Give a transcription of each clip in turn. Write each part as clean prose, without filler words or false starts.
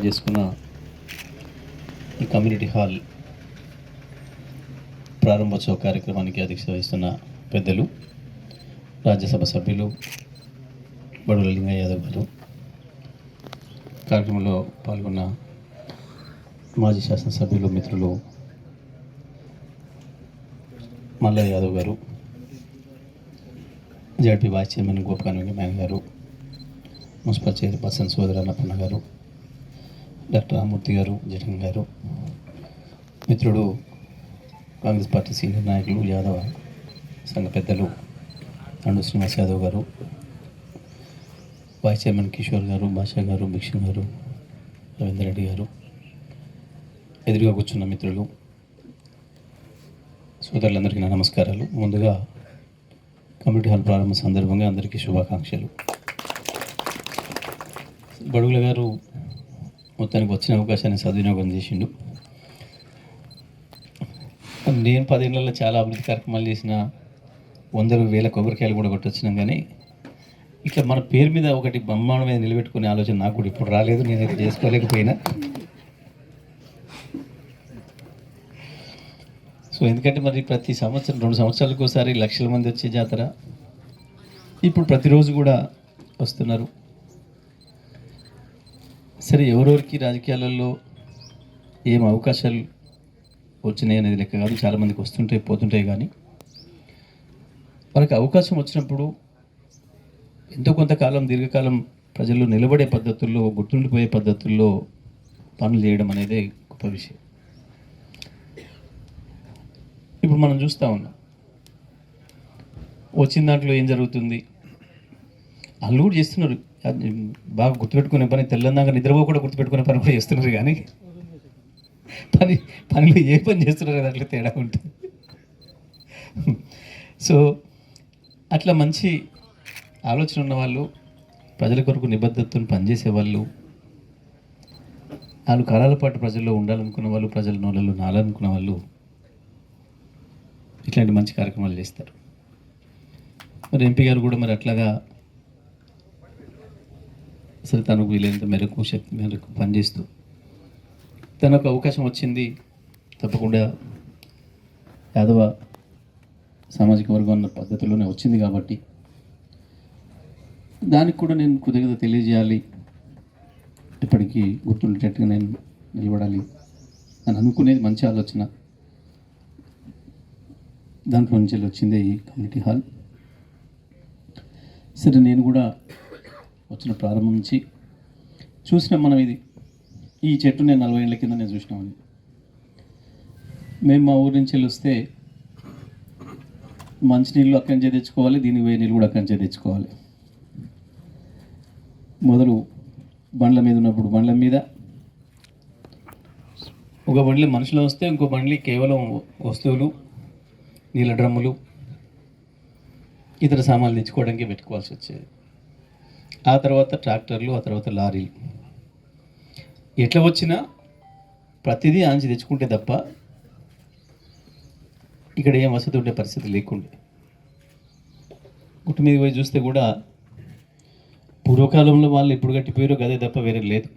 ఏర్పాటు చేసుకున్న ఈ కమ్యూనిటీ హాల్ ప్రారంభోత్సవ కార్యక్రమానికి అధ్యక్షత వహిస్తున్న పెద్దలు, రాజ్యసభ సభ్యులు బడుల లింగయ్య యాదవ్ గారు, కార్యక్రమంలో పాల్గొన్న మాజీ శాసనసభ్యులు మిత్రులు మల్లయ్య యాదవ్ గారు, జడ్పీ వైస్ చైర్మన్ గోపకాన్ వెంకయ్య గారు, మున్సిపల్ చైర్పర్సన్ సోదరి అన్నపూర్ణ గారు, డాక్టర్ రామూర్తి గారు, జగన్ గారు, మిత్రుడు కాంగ్రెస్ పార్టీ సీనియర్ నాయకులు యాదవ సంఘ పెద్దలు అండు శ్రీనివాస్ యాదవ్ గారు, వైస్ చైర్మన్ కిషోర్ గారు, భాషా గారు, భిక్షం గారు, రవీందర్ రెడ్డి గారు, ఎదురుగా కూర్చున్న మిత్రులు, సోదరులందరికీ నా నమస్కారాలు. ముందుగా కమ్యూనిటీ హాల్ ప్రారంభ సందర్భంగా అందరికీ శుభాకాంక్షలు. బడుగుల గారు మొత్తానికి వచ్చిన అవకాశాన్ని సద్వినియోగం చేసిండు. నేను 10 ఏళ్లలో చాలా అభివృద్ధి కార్యక్రమాలు చేసిన, 100,000 కొబ్బరికాయలు కూడా కొట్టొచ్చినాం. కానీ ఇట్లా మన పేరు మీద ఒకటి బ్రహ్మాండం మీద నిలబెట్టుకునే ఆలోచన నాకు కూడా ఇప్పుడు రాలేదు, నేను ఇది చేసుకోలేకపోయినా. సో ఎందుకంటే మరి ప్రతి సంవత్సరం 2 సంవత్సరాలకు ఒకసారి లక్షల మంది వచ్చే జాతర, ఇప్పుడు ప్రతిరోజు కూడా వస్తున్నారు. సరే, ఎవరెవరికి రాజకీయాలలో ఏం అవకాశాలు వచ్చినాయి అనేది లెక్క కాదు, చాలామందికి వస్తుంటాయి పోతుంటాయి. కానీ వాళ్ళకి అవకాశం వచ్చినప్పుడు ఎంతో కొంతకాలం దీర్ఘకాలం ప్రజల్లో నిలబడే పద్ధతుల్లో, గుర్తుండిపోయే పద్ధతుల్లో పనులు చేయడం అనేది గొప్ప విషయం. ఇప్పుడు మనం చూస్తూ ఉన్నాం, వచ్చిన దాంట్లో ఏం జరుగుతుంది, వాళ్ళు కూడా చేస్తున్నారు. బాగా గుర్తుపెట్టుకునే పని, తెల్లందాక నిద్రపో కూడా గుర్తుపెట్టుకునే పని కూడా చేస్తున్నారు. కానీ పనిలో ఏ పని చేస్తున్నారు కదా, అట్లా తేడా ఉంటుంది. సో అట్లా మంచి ఆలోచన ఉన్న వాళ్ళు, ప్రజల కొరకు నిబద్ధతను పనిచేసే వాళ్ళు, వాళ్ళు కాలాల పాటు ప్రజల్లో ఉండాలనుకున్న వాళ్ళు, ప్రజల నోళ్ళలో నాలనుకున్న వాళ్ళు ఇట్లాంటి మంచి కార్యక్రమాలు చేస్తారు. మరి ఎంపీ గారు కూడా మరి అట్లాగా అసలు తనకు వీలైనంత మేరకు, శక్తి మేరకు పనిచేస్తూ తనకు అవకాశం వచ్చింది. తప్పకుండా యాదవ సామాజిక వర్గం అన్న పద్ధతిలోనే వచ్చింది కాబట్టి దానికి కూడా నేను కృతజ్ఞత తెలియజేయాలి, ఇప్పటికీ గుర్తుండేటట్టుగా నేను నిలబడాలి అని అనుకునేది మంచి ఆలోచన. దాంట్లో నుంచి వచ్చిందే ఈ కమ్యూనిటీ హాల్. సరే, నేను కూడా వచ్చిన ప్రారంభం నుంచి చూసినాం మనం. ఈ చెట్టు నేను 40 ఏళ్ళ కింద నేను చూసినామని. మేము మా ఊరి నుంచి వస్తే మంచినీళ్ళు అక్కడి నుంచే తెచ్చుకోవాలి, దీనికి వేడి నీళ్ళు కూడా అక్కడి నుంచే తెచ్చుకోవాలి. మొదలు బండ్ల మీద ఉన్నప్పుడు బండ్ల మీద, ఒక బండ్లు మనుషులు వస్తే ఇంకో బండ్లు కేవలం వస్తువులు, నీళ్ళ డ్రమ్ములు, ఇతర సామాన్లు తెచ్చుకోవడానికి పెట్టుకోవాల్సి వచ్చేది. ఆ తర్వాత ట్రాక్టర్లు, ఆ తర్వాత లారీలు. ఎట్లా వచ్చినా ప్రతిదీ ఆంచి తెచ్చుకుంటే తప్ప ఇక్కడ ఏం వసతి ఉండే పరిస్థితి లేకుండే. గుట్టు మీద పోయి చూస్తే కూడా పూర్వకాలంలో వాళ్ళు ఎప్పుడు కట్టిపోయారో గదే తప్ప వేరే లేదు.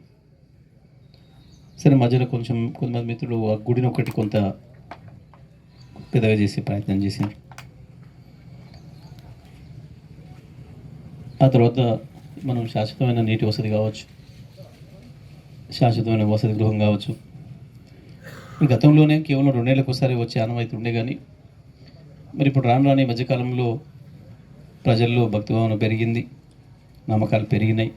సరే, మధ్యలో కొంతమంది మిత్రులు ఆ గుడిని ఒకటి కొంత పెద్దగా చేసే ప్రయత్నం చేసింది. ఆ తర్వాత మనం శాశ్వతమైన నీటి వసతి కావచ్చు, శాశ్వతమైన వసతి గృహం కావచ్చు. గతంలోనే కేవలం 2 ఏళ్ళకు ఒకసారి వచ్చే ఆనవాయితీ ఉండే. కానీ మరి ఇప్పుడు రాని మధ్యకాలంలో ప్రజల్లో భక్తిభావన పెరిగింది, నమ్మకాలు పెరిగినాయి.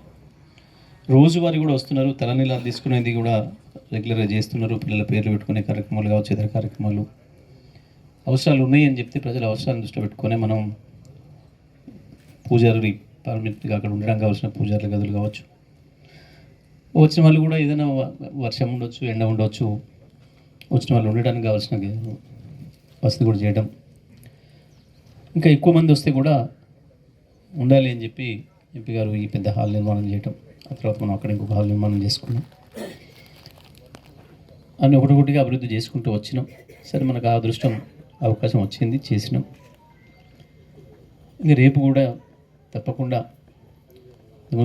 రోజువారీ కూడా వస్తున్నారు, తలనీలాలు తీసుకునేది కూడా రెగ్యులర్గా చేస్తున్నారు. పిల్లల పేర్లు పెట్టుకునే కార్యక్రమాలు కావచ్చు, ఇతర కార్యక్రమాలు. అవసరాలు ఉన్నాయి అని చెప్తే ప్రజల అవసరాలను దృష్టిలో పెట్టుకొని మనం పూజారి పర్మనెంట్గా అక్కడ ఉండడానికి కావాల్సిన పూజారుల గదులు కావచ్చు, వచ్చిన వాళ్ళు కూడా ఏదైనా వర్షం ఉండొచ్చు, ఎండ ఉండొచ్చు, వచ్చిన వాళ్ళు ఉండడానికి కావాల్సిన వసతి కూడా చేయడం. ఇంకా ఎక్కువ మంది వస్తే కూడా ఉండాలి అని చెప్పి ఎంపీ గారు ఈ పెద్ద హాల్ నిర్మాణం చేయటం. ఆ తర్వాత మనం అక్కడ ఇంకొక హాల్ నిర్మాణం చేసుకున్నాం. అన్నీ ఒకటిగా అభివృద్ధి చేసుకుంటూ వచ్చినాం. సరే, మనకు ఆ అదృష్టం, అవకాశం వచ్చింది, చేసినాం. ఇంకా రేపు కూడా తప్పకుండా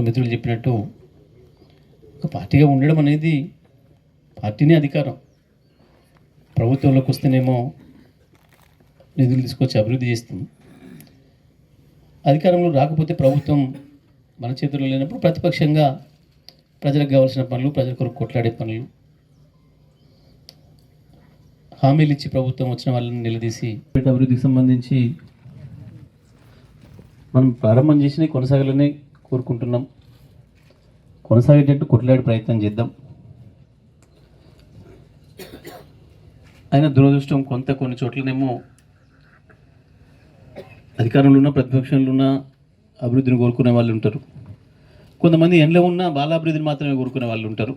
మిత్రులు చెప్పినట్టు పార్టీగా ఉండడం అనేది పార్టీనే అధికారం. ప్రభుత్వంలోకి వస్తేనేమో నిధులు తీసుకొచ్చి అభివృద్ధి చేస్తుంది. అధికారంలో రాకపోతే ప్రభుత్వం మన చేతుల్లో లేనప్పుడు ప్రతిపక్షంగా ప్రజలకు కావాల్సిన పనులు, ప్రజల కొరకు కొట్లాడే పనులు, హామీలు ఇచ్చి ప్రభుత్వం వచ్చిన వాళ్ళని నిలదీసి అభివృద్ధికి సంబంధించి మనం ప్రారంభం చేసినవి కొనసాగాలని కోరుకుంటున్నాం. కొనసాగేటట్టు కొట్లాడే ప్రయత్నం చేద్దాం. అయినా దురదృష్టం కొన్ని చోట్లనేమో అధికారంలో ఉన్న ప్రతిపక్షంలో ఉన్న అభివృద్ధిని కోరుకునే వాళ్ళు ఉంటారు. కొంతమంది ఎండ్లో ఉన్న బాలాభివృద్ధిని మాత్రమే కోరుకునే వాళ్ళు ఉంటారు.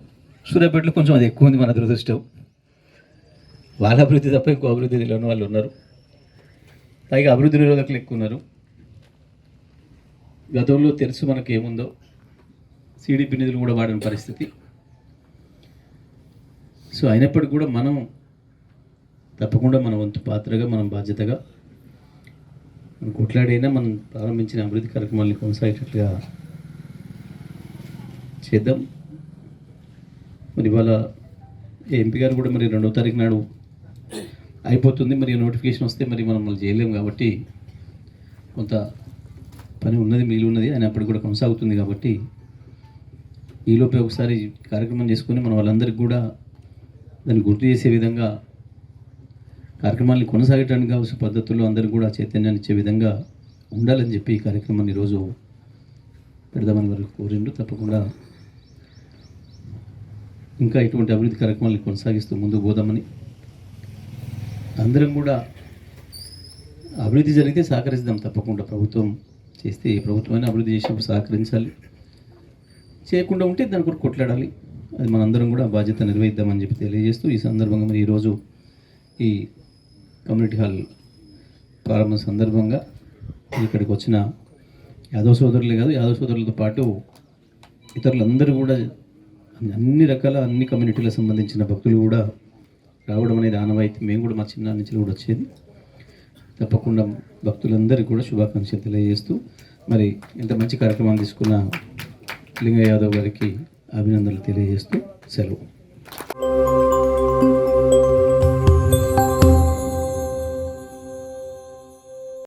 సూర్యాపేటలో కొంచెం అది ఎక్కువ ఉంది. మన దురదృష్టం బాలాభివృద్ధి తప్ప ఎక్కువ అభివృద్ధి లేని వాళ్ళు ఉన్నారు. పైగా అభివృద్ధి నిరోధకులు ఎక్కువ ఉన్నారు. గతంలో తెలుసు మనకు ఏముందో, సిడిపి నిధులు కూడా వాడిన పరిస్థితి. సో అయినప్పటికీ కూడా మనం తప్పకుండా మన వంతు పాత్రగా, మనం బాధ్యతగా మనం కొట్లాడైనా మనం ప్రారంభించిన అభివృద్ధి కార్యక్రమాలను కొనసాగేటట్లుగా చేద్దాం. మరి ఇవాళ ఎంపీ గారు కూడా మరి 2వ తారీఖు నాడు అయిపోతుంది. మరి నోటిఫికేషన్ వస్తే మరి మనం మళ్ళీ చేయలేము కాబట్టి కొంత పని ఉన్నది, మిగిలి ఉన్నది, అయినప్పటికీ కూడా కొనసాగుతుంది. కాబట్టి ఈలోపే ఒకసారి కార్యక్రమం చేసుకొని మన వాళ్ళందరికీ కూడా దాన్ని గుర్తు చేసే విధంగా కార్యక్రమాన్ని కొనసాగడానికి కావాల్సిన పద్ధతుల్లో అందరికీ కూడా చైతన్యాన్ని ఇచ్చే విధంగా ఉండాలని చెప్పి ఈ కార్యక్రమాన్ని ఈరోజు పెడదామని వారు కోరిండు. తప్పకుండా ఇంకా ఇటువంటి అభివృద్ధి కార్యక్రమాలను కొనసాగిస్తూ ముందుకు పోదామని, అందరం కూడా అభివృద్ధి జరిగితే సహకరిద్దాం. తప్పకుండా ప్రభుత్వం చేస్తే ఏ ప్రభుత్వమైనా అభివృద్ధి చేసినప్పుడు సహకరించాలి. చేయకుండా ఉంటే దాని కొరకు కొట్లాడాలి. అది మనందరం కూడా బాధ్యత నిర్వహిద్దామని చెప్పి తెలియజేస్తూ ఈ సందర్భంగా మరి ఈరోజు ఈ కమ్యూనిటీ హాల్ ప్రారంభం సందర్భంగా ఇక్కడికి వచ్చిన యాదవ సోదరులే కాదు, యాదవ సోదరులతో పాటు ఇతరులందరూ కూడా అన్ని కమ్యూనిటీలకు సంబంధించిన భక్తులు కూడా రావడం అనేది ఆనవాయితీ. మేము కూడా మా చిన్న నుంచి కూడా వచ్చేది. తప్పకుండా భక్తులందరికీ కూడా శుభాకాంక్షలు తెలియజేస్తూ మరి ఇంత మంచి కార్యక్రమం తీసుకున్న లింగ యాదవ్ గారికి అభినందనలు తెలియజేస్తూ సెలవు.